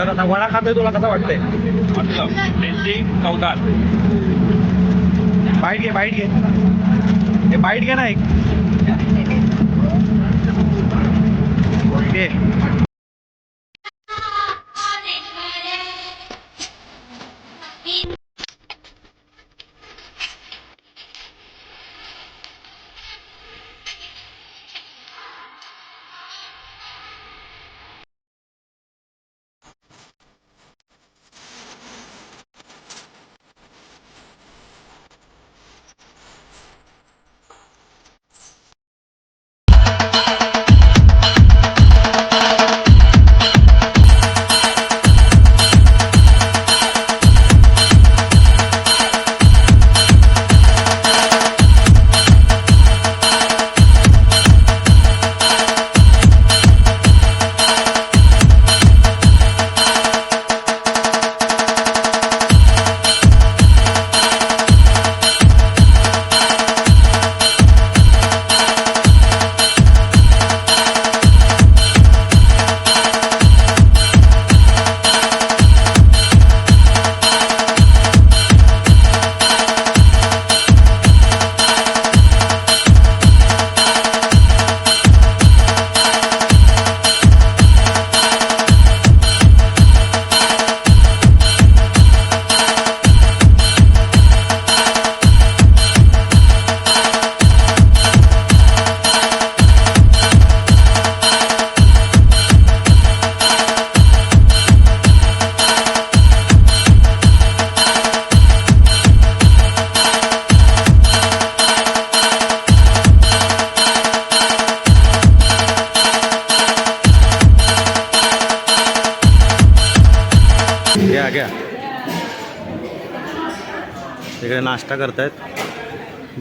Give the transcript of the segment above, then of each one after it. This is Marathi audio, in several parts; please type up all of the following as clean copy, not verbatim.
तर आता वडा खातोय, तुला कसं वाटतंय? टेस्टिंग कौतार. बाईट घे, बाईट घे, हे बाईट घे ना एक. ओके. घ्या. इकडे नाश्ता करतायत.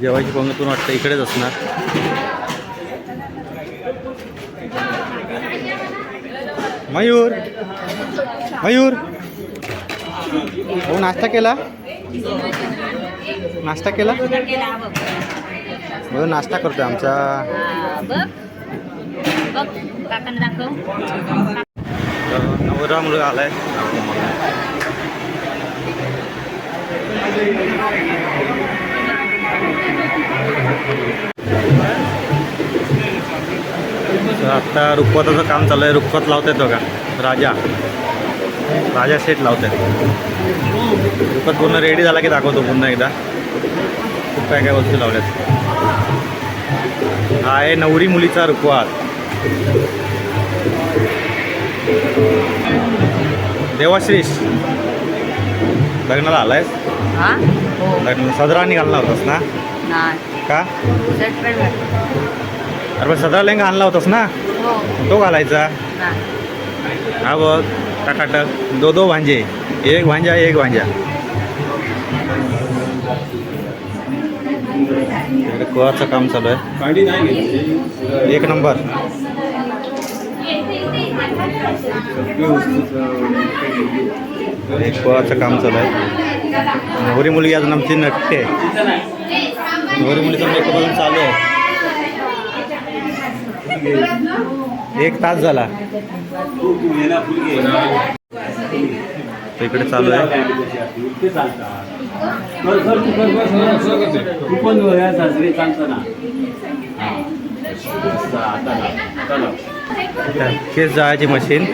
जेवायची पंगतून वाटतं इकडेच असणार. मयूर, मयूर हो, नाश्ता केला? नाश्ता केला? हो, नाश्ता करतोय आमचा. नवरा मुलगा आलाय. आता रुखवताचं काम चालू आहे. रुखवत लावतायत बघा. राजा सेट लावतायत. रुखवत पूर्ण रेडी झाला की दाखवतो पुन्हा एकदा. खूप काय काय वस्तू लावल्यात. हा आहे नवरी मुलीचा रुखवात. देवाश्रीष लग्नाला आलायस? लग्न सदरानी घालला होतास ना? का? अरे पण सदरा लेंगा आणला होतास ना? तो घालायचा. हा बघ टाकाटक. दो भांजे. एक भांजा एक भांजा. इकडे कुळाचं काम चालू आहे. एक नंबर. एक कुळाचं काम चालू आहे. नवरी मुलगी अजून आमची नटते. नवरी मुलीचा मेकअप अजून चालू आहे. 1 तास झाला. इकडे चालू आहे. केस जाळायची मशीन.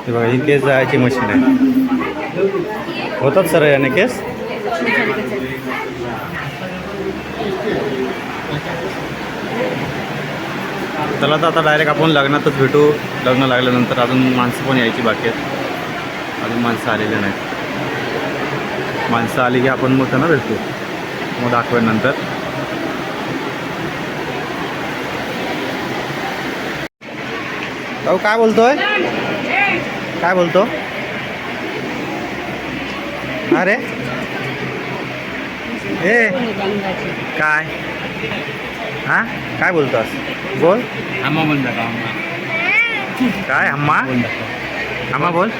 हे बघा, ही केस जाळायची मशीन आहे. होतात सर याने केस. चला तर आता डायरेक्ट आपण लग्नातच भेटू. लग्न लागल्यानंतर अजून माणसं पण यायची बाकी आहेत. अजून माणसं आलेली नाहीत. माणसं आली की आपण मग त्यांना भेटू. मग दाखवेन नंतर. भाऊ काय बोलतोय? काय बोलतो? अरे ए काय? हां काय बोलतोस? बोल. अम्मा बोल दाखव. काय अम्मा? अम्मा बोल.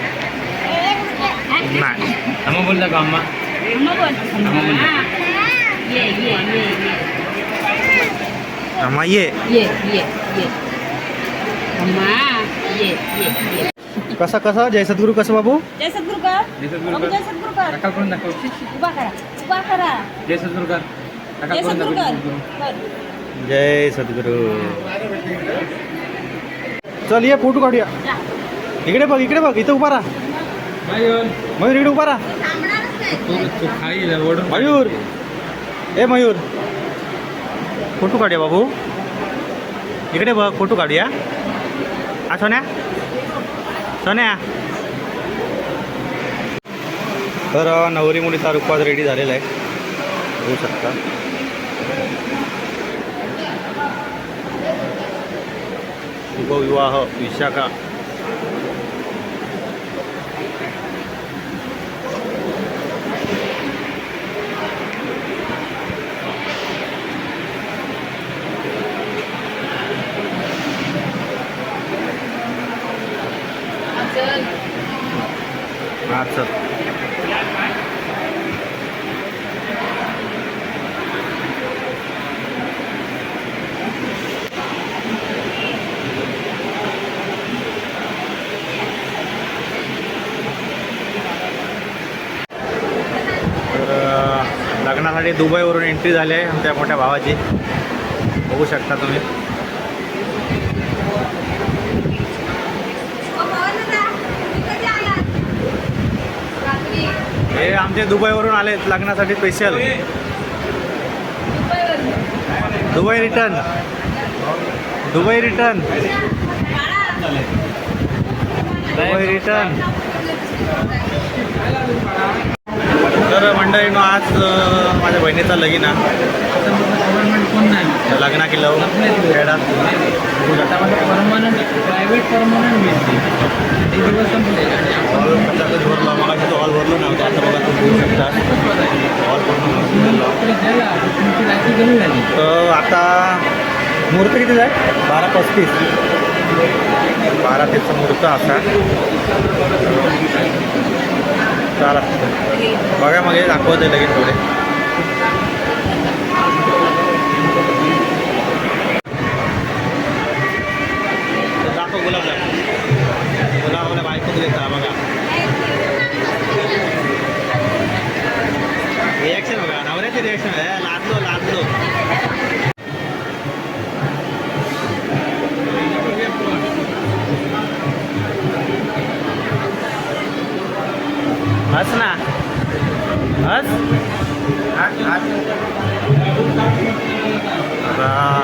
नाही अम्मा बोल दाखव. अम्मा अम्मा ये. अम्मा ये. कसं कसं जय सद्गुरू कसं बाबू? जय सद्गुरू कर. जय सद्गुरू बाबू कर. जय सद्गुरू कर. नका करून दाखव. उभा करा. उभा करा. जय सद्गुरू कर. नका जय करून सद्गुरू दाखव. कर. कर. जय सद्गुरू. चल ये फोटो काढूया. जा. इकडे बघ इथं उभा राहा. मयूर मयूर इकडे उभा राहा. तू खाली ओढून मयूर ए मयूर फोटो काढूया बाबू. इकडे बघ फोटो काढूया. हा सोन्या सोन्या. तर नवरी मुलीचा रुखवाज रेडी झालेला आहे बघू शकता. शुभविवाह विशाखा. हा चल. लग्नासाठी दुबईवरून एंट्री झाली आहे आमच्या मोठ्या भावाची. बघू शकता तुम्ही. हे आमचे दुबईवरून आले लग्नासाठी special. Dubai return. Dubai return. Dubai return. तर मंडळीनं आज माझ्या बहिणीचा लगीन आहे. लग्न केलं खेळात. प्रायव्हेट परमनंट मिळते ते दिवस संपले. हॉल पचास भरला मग तो हॉल भरलो नव्हता. आता बघा तुम्ही बघू शकता हॉल पूर्ण. तर आता मुहूर्त किती आहे? 12:35. 12:30 मुहूर्त असा. चला बघा मग हे दाखवत आहे लगेच थोडे. दाखव गुलाबजाम. गुलाबाला बायको देता बघा. रिॲक्शन बघा नवऱ्याची रिॲक्शन आहे. लाजलो लाजलो. हस ना हस.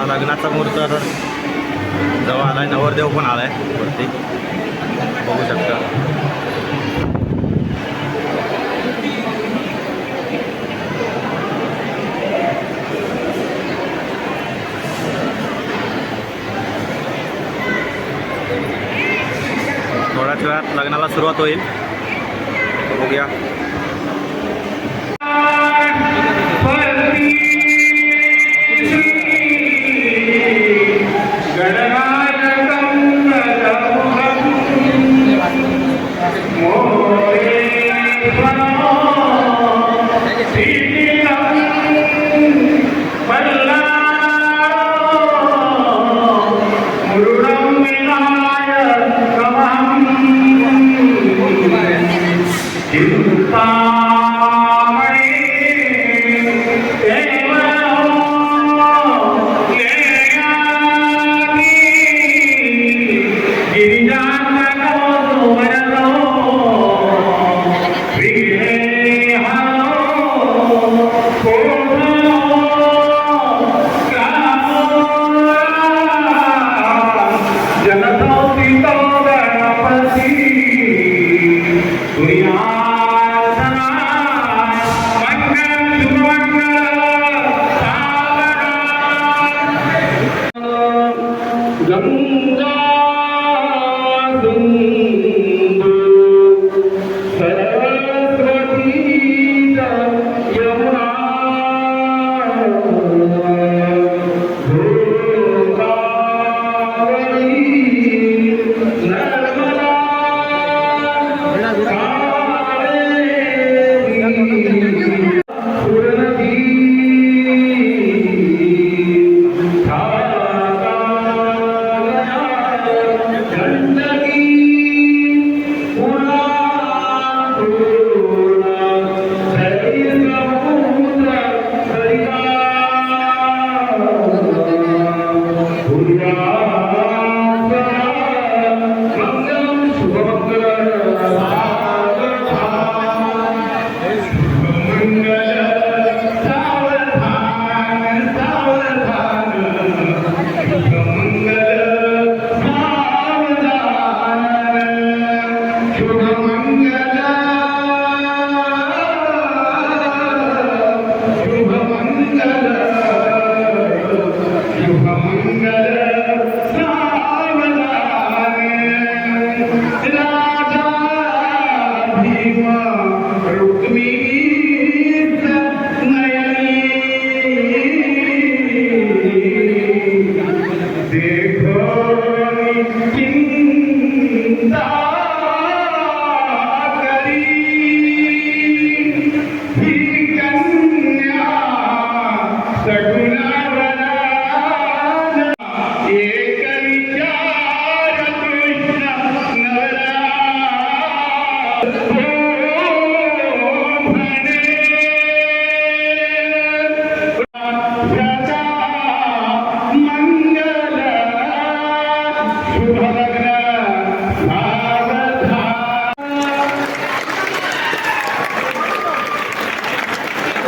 लग्नाचा मुहूर्त जवळ आलाय. नवरदेव पण आलाय वरती बघू शकता. थोड्याच वेळात लग्नाला सुरुवात होईल. बघूया.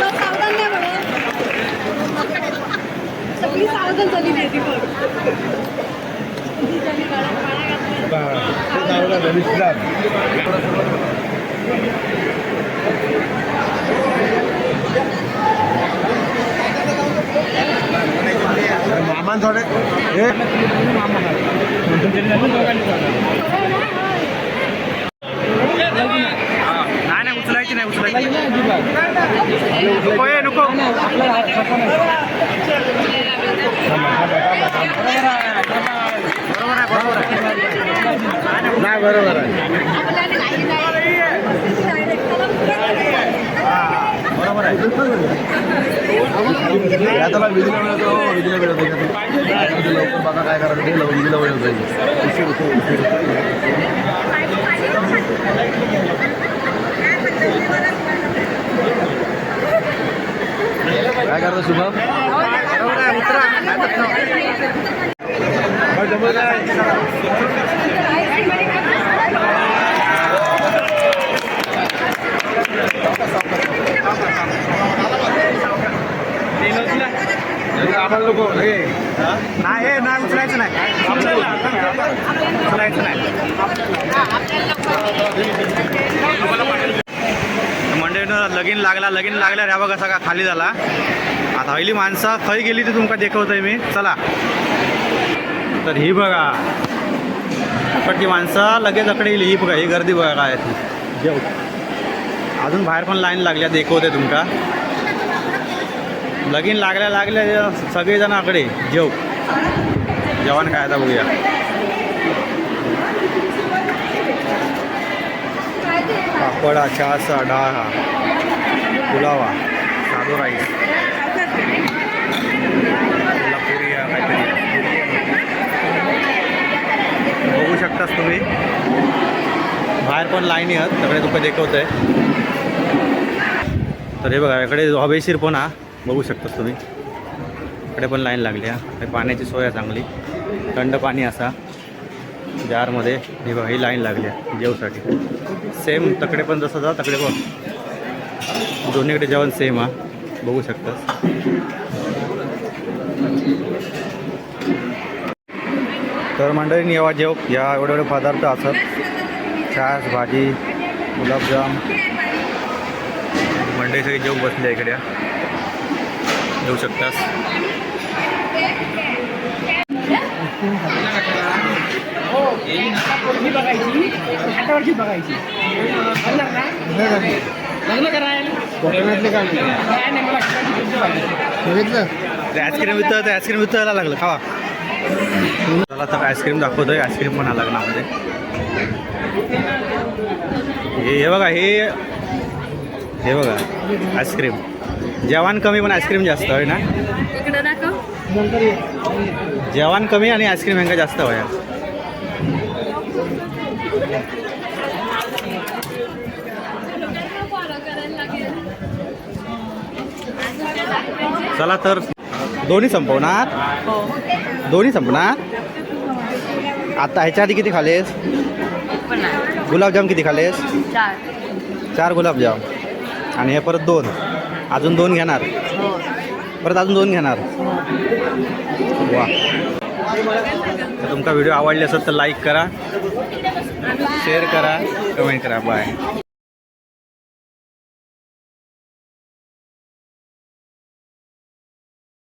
सावधान नाही म्हणत. सगळी सावधान झाली नाही ती पण. तिच्याने गळ्यात माळा घातल्या. मामान थोडे नाही उचलायची नाही उचलायची नको ये, नको नाही बरोबर आहे बरोबर आहे त्याला विधीला मिळतो विधीला मिळतो लवकर बघा काय करायचं ते विधीला मिळत जाईल उशीर होतो काय करतो शुभम आम्हाला लोक नाही नाही उचलायचं नाही उचलायचं नाही मंडळीनं लगीन लागला ह्या बघा सगळा खाली झाला आता पहिली माणसं खय गेली ती तुमका दाखवतोय मी चला तर ही बघा ती माणसं लगेच अकडे येईल ही बघा ही गर्दी बघा काय ती जेव अजून बाहेर पण लाईन लागल्या दाखवते तुमका लगीन लागल्या सगळेजण आकडे जेवण काय आता बघूया पापड चहा डाळ पुलावा साधू राईस पुरी काहीतरी बघू शकतास तुम्ही बाहेर पण लाईन आहेत सगळे तुका दाखवत आहे तर हे बघा इकडे हवेशीर पण हा बघू शकतास तुम्ही इकडे पण लाईन लागली आहे पाण्याची सोय आहे चांगली थंड पाणी असा जारमध्ये हे बघा ही लाईन लागली आहे जेवसाठी सेम तकडे पण जसं जा तकडे पण दोन्हीकडे जेवण सेम हा बघू शकतास तर मंडळींनी येवा जेव या एवढे पदार्थ असत छास भाजी गुलाबजाम मंडळी सगळी जेव बसली इकडे येऊ शकतास आईस्क्रीम विचारायला लागलं खावा मला तर आईस्क्रीम दाखवतोय आईस्क्रीम पण आला लग्नामध्ये हे बघा हे बघा आईस्क्रीम जेवण कमी पण आईस्क्रीम जास्त आहे ना जेवण कमी आणि आईस्क्रीम ह्यांका जास्त होया चला तर दोन्ही संपवणार आता ह्याच्या आधी किती खालेस गुलाबजाम किती खालेस 4 गुलाबजाम आणि हे परत 2 अजून 2 घेणार परत अजून 2 घेणार वा तर तुमचा व्हिडिओ आवडले असेल तर लाईक करा शेअर करा कमेंट करा बाय